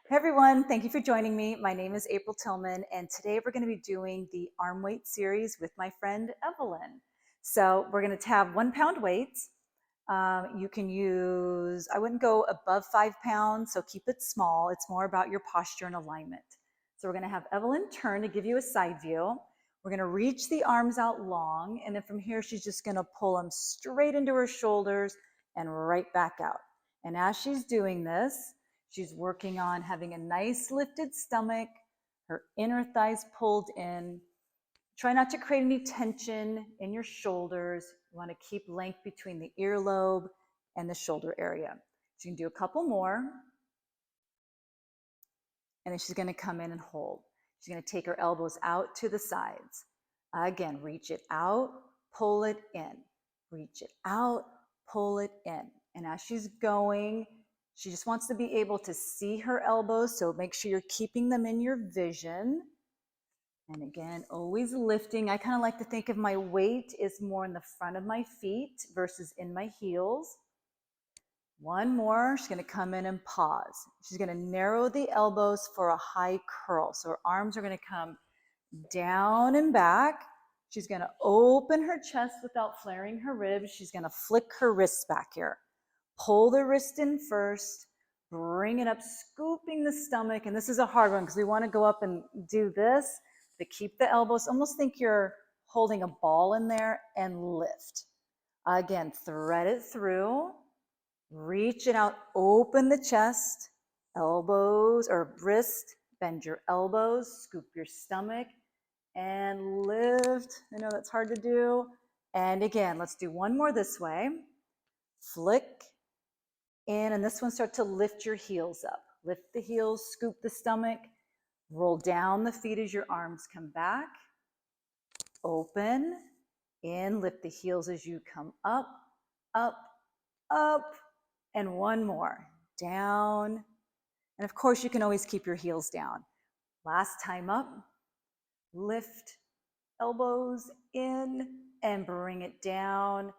Hey everyone, thank you for joining me. My name is April Tillman, and today we're going to be doing the arm weight series with my friend Evelyn. So we're going to have 1 pound weights. You can use, I wouldn't go above 5 pounds, so keep it small. It's more about your posture and alignment. So we're going to have Evelyn turn to give you a side view. We're going to reach the arms out long, and then from here, she's just going to pull them straight into her shoulders and right back out. And as she's doing this, she's working on having a nice lifted stomach, her inner thighs pulled in. Try not to create any tension in your shoulders. You want to keep length between the earlobe and the shoulder area. So you can do a couple more. And then she's going to come in and hold. She's going to take her elbows out to the sides. Again, reach it out, pull it in. Reach it out, pull it in. And as she's going, she just wants to be able to see her elbows, so make sure you're keeping them in your vision. And again, always lifting. I kind of like to think of my weight is more in the front of my feet versus in my heels. One more. She's going to come in and pause. She's going to narrow the elbows for a high curl. So her arms are going to come down and back. She's going to open her chest without flaring her ribs. She's going to flick her wrists back here. Pull the wrist in first. Bring it up, scooping the stomach. And this is a hard one because we want to go up and do this, but keep the elbows. Almost think you're holding a ball in there and lift. Again, thread it through. Reach it out, open the chest, elbows or wrist, bend your elbows, scoop your stomach, and lift. I know that's hard to do. And again, let's do one more this way. Flick in, and this one, start to lift your heels up. Lift the heels, scoop the stomach, roll down the feet as your arms come back. Open, in, lift the heels as you come up, up, up. And one more, down. And of course, you can always keep your heels down. Last time up, lift elbows in and bring it down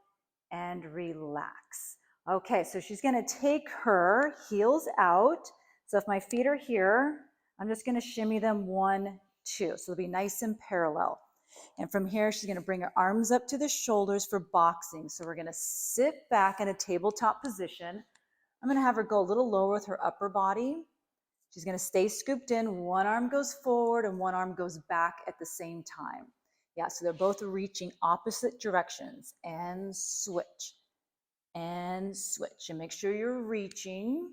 and relax. Okay, so she's gonna take her heels out. So if my feet are here, I'm just gonna shimmy them 1, 2. So they'll be nice and parallel. And from here, she's gonna bring her arms up to the shoulders for boxing. So we're gonna sit back in a tabletop position. I'm gonna have her go a little lower with her upper body. She's gonna stay scooped in. One arm goes forward and one arm goes back at the same time. Yeah, so they're both reaching opposite directions. And switch. And switch. And make sure you're reaching.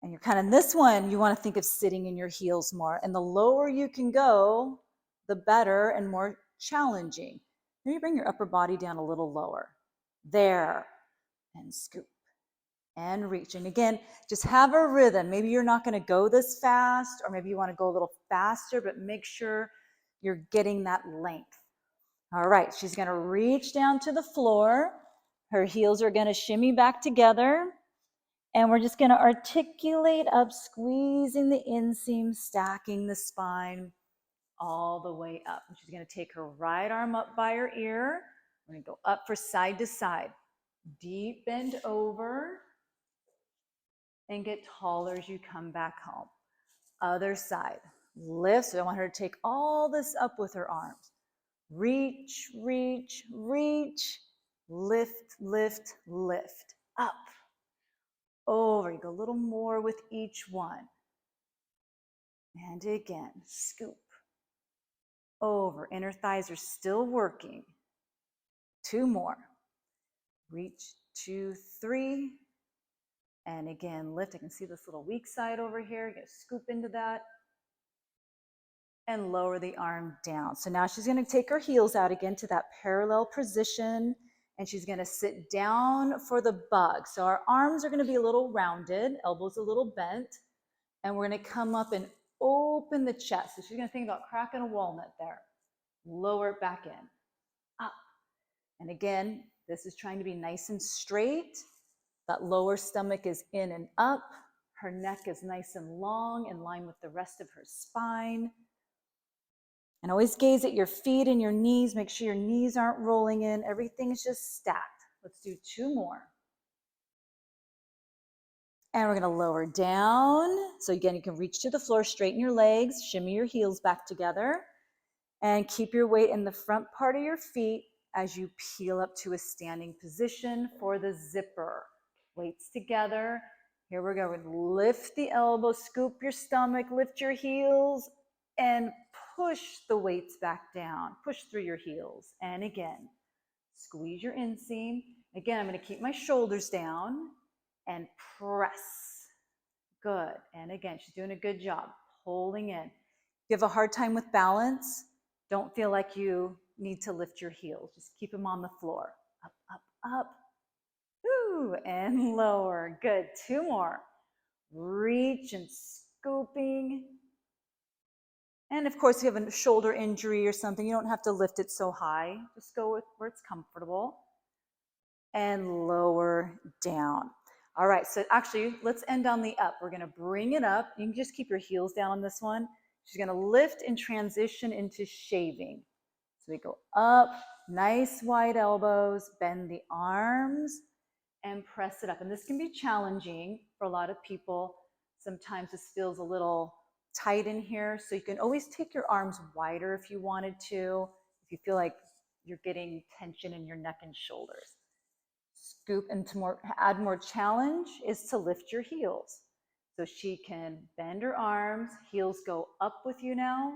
And you're kind of, this one, you wanna think of sitting in your heels more. And the lower you can go, the better and more challenging. Maybe bring your upper body down a little lower. There. And scoop. And reach. And again, just have a rhythm. Maybe you're not going to go this fast, or maybe you want to go a little faster, but make sure you're getting that length. All right, she's going to reach down to the floor. Her heels are going to shimmy back together. And we're just going to articulate up, squeezing the inseam, stacking the spine all the way up. And she's going to take her right arm up by her ear. We're going to go up for side to side. Deep bend over. And get taller as you come back home. Other side. Lift. So I want her to take all this up with her arms. Reach, reach, reach. Lift, lift, lift. Up. Over. You go a little more with each one. And again, scoop. Over. Inner thighs are still working. 2 more. Reach, 2, 3. And again, lift. I can see this little weak side over here. You're going to scoop into that. And lower the arm down. So now she's going to take her heels out again to that parallel position. And she's going to sit down for the bug. So our arms are going to be a little rounded, elbows a little bent. And we're going to come up and open the chest. So she's going to think about cracking a walnut there. Lower it back in. Up. And again, this is trying to be nice and straight. That lower stomach is in and up. Her neck is nice and long, in line with the rest of her spine. And always gaze at your feet and your knees. Make sure your knees aren't rolling in. Everything's just stacked. Let's do 2 more. And we're going to lower down. So again, you can reach to the floor, straighten your legs, shimmy your heels back together, and keep your weight in the front part of your feet as you peel up to a standing position for the zipper. Weights together. Here we go. Lift the elbow, scoop your stomach, lift your heels, and push the weights back down. Push through your heels. And again, squeeze your inseam. Again, I'm going to keep my shoulders down and press. Good. And again, she's doing a good job holding in. If you have a hard time with balance, don't feel like you need to lift your heels. Just keep them on the floor. Up, up, up. Ooh, and lower. Good. 2 more. Reach and scooping. And of course, if you have a shoulder injury or something, you don't have to lift it so high. Just go with where it's comfortable. And lower down. All right, so actually, let's end on the up. We're gonna bring it up. You can just keep your heels down on this one. She's gonna lift and transition into shaving. So we go up, nice wide elbows, bend the arms, and press it up. And this can be challenging for a lot of people. Sometimes this feels a little tight in here, so you can always take your arms wider if you wanted to, if you feel like you're getting tension in your neck and shoulders. Scoop into more, add more challenge is to lift your heels. So she can bend her arms, heels go up with you now,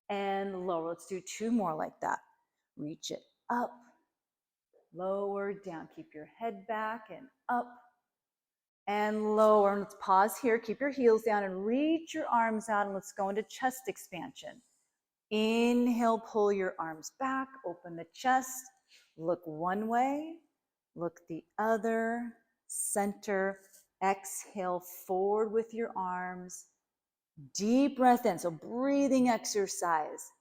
and lower. Let's do 2 more like that. Reach it up, lower, down. Keep your head back and up and lower. And let's pause here. Keep your heels down and reach your arms out, and let's go into chest expansion. Inhale, pull your arms back, open the chest, look one way, look the other, center, exhale forward with your arms. Deep breath in, so breathing exercise.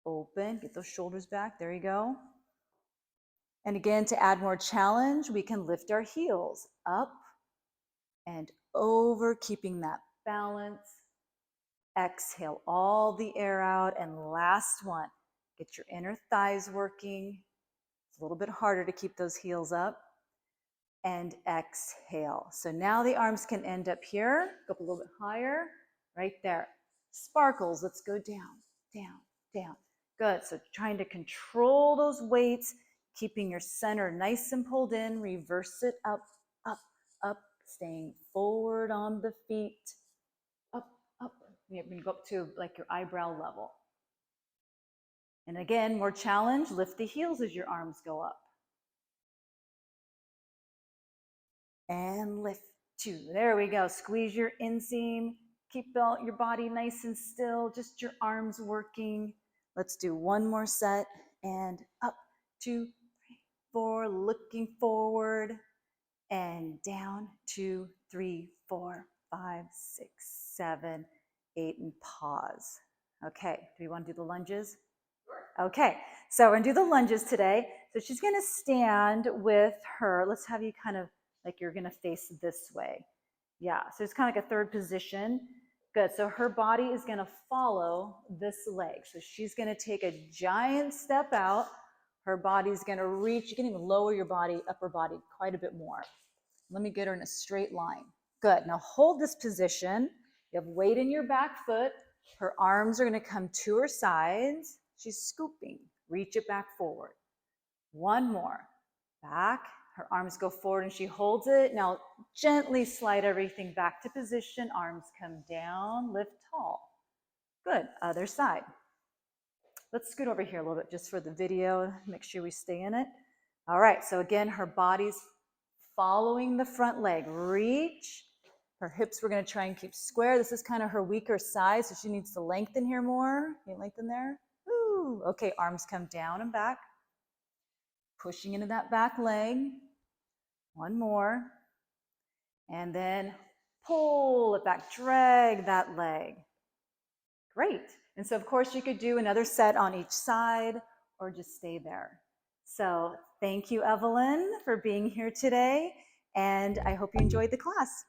Open, get those shoulders back, there you go. And again, to add more challenge, we can lift our heels up and over, keeping that balance. Exhale all the air out, and last one, get your inner thighs working. It's a little bit harder to keep those heels up. And exhale. So now the arms can end up here, go up a little bit higher, right there. Sparkles, let's go down, down, down. Good, so trying to control those weights, keeping your center nice and pulled in, reverse it up, up, up, staying forward on the feet, up, up. You're gonna go up to like your eyebrow level. And again, more challenge, lift the heels as your arms go up. And lift 2. There we go. Squeeze your inseam. Keep your body nice and still. Just your arms working. Let's do 1 more set. And up, 2, 3, 4. Looking forward. And down, 2, 3, 4, 5, 6, 7, 8. And pause. Okay. Do we want to do the lunges? Okay. So we're going to do the lunges today. So she's going to stand with her. Let's have you kind of like you're going to face this way. Yeah, so it's kind of like a third position. Good, so her body is going to follow this leg. So she's going to take a giant step out. Her body's going to reach. You can even lower your body, upper body, quite a bit more. Let me get her in a straight line. Good, now hold this position. You have weight in your back foot. Her arms are going to come to her sides. She's scooping. Reach it back forward. 1 more. Back. Her arms go forward and she holds it. Now gently slide everything back to position. Arms come down, lift tall. Good, other side. Let's scoot over here a little bit just for the video. Make sure we stay in it. All right, so again, her body's following the front leg. Reach. Her hips we're gonna try and keep square. This is kind of her weaker side, so she needs to lengthen here more. Can you lengthen there? Ooh, okay, arms come down and back. Pushing into that back leg. 1 more. And then pull it back, drag that leg. Great. And so of course you could do another set on each side or just stay there. So thank you, Evelyn, for being here today. And I hope you enjoyed the class.